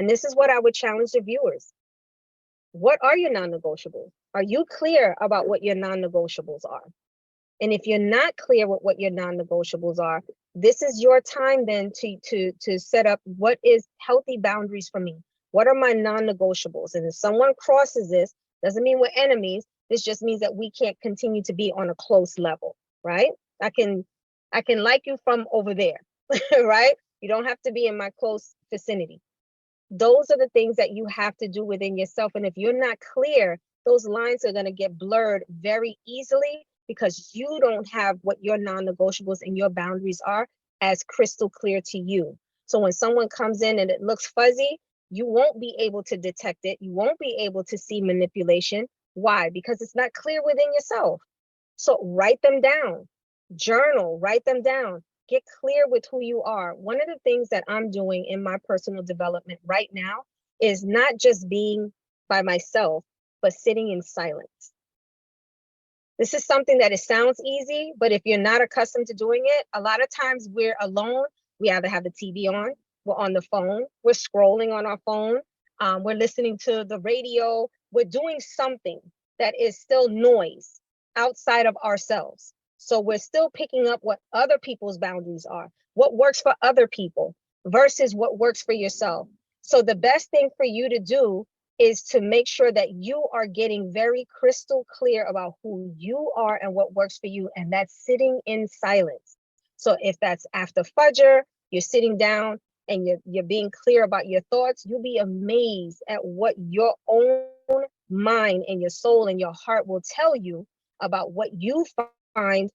And this is what I would challenge the viewers. What are your non-negotiables? Are you clear about what your non-negotiables are? And if you're not clear with what your non-negotiables are, this is your time then to set up what is healthy boundaries for me. What are my non-negotiables? And if someone crosses this, doesn't mean we're enemies. This just means that we can't continue to be on a close level, right? I can like you from over there, right? You don't have to be in my close vicinity. Those are the things that you have to do within yourself. And if you're not clear, those lines are going to get blurred very easily because you don't have what your non-negotiables and your boundaries are as crystal clear to you. So when someone comes in and it looks fuzzy, you won't be able to detect it. You won't be able to see manipulation. Why? Because it's not clear within yourself. So write them down, journal, write them down. Get clear with who you are. One of the things that I'm doing in my personal development right now is not just being by myself, but sitting in silence. This is something that it sounds easy, but if you're not accustomed to doing it, a lot of times we're alone. We either have the TV on, we're on the phone, we're scrolling on our phone, we're listening to the radio, we're doing something that is still noise outside of ourselves. So we're still picking up what other people's boundaries are, what works for other people versus what works for yourself. So the best thing for you to do is to make sure that you are getting very crystal clear about who you are and what works for you. And that's sitting in silence. So if that's after Fajr, you're sitting down and you're being clear about your thoughts, you'll be amazed at what your own mind and your soul and your heart will tell you about what you find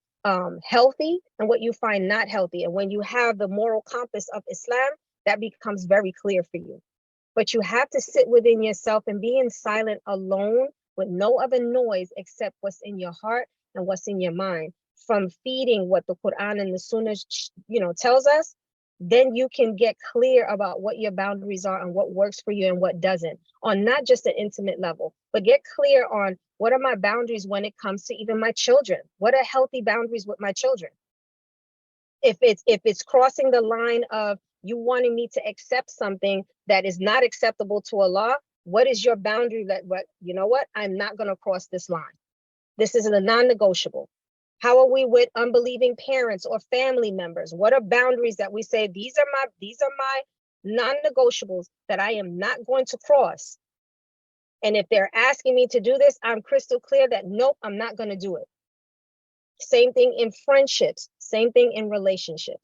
healthy and what you find not healthy. And when you have the moral compass of Islam, that becomes very clear for you. But you have to sit within yourself and be in silent alone with no other noise except what's in your heart and what's in your mind. From feeding what the Quran and the Sunnah, tells us, then you can get clear about what your boundaries are and what works for you and what doesn't, on not just an intimate level, but get clear on what are my boundaries when it comes to even my children. What are healthy boundaries with my children? If it's crossing the line of you wanting me to accept something that is not acceptable to Allah, what is your boundary that, I'm not going to cross this line. This is a non-negotiable. How are we with unbelieving parents or family members? What are boundaries that we say, these are my non-negotiables that I am not going to cross? And if they're asking me to do this, I'm crystal clear that nope, I'm not going to do it. Same thing in friendships, same thing in relationships.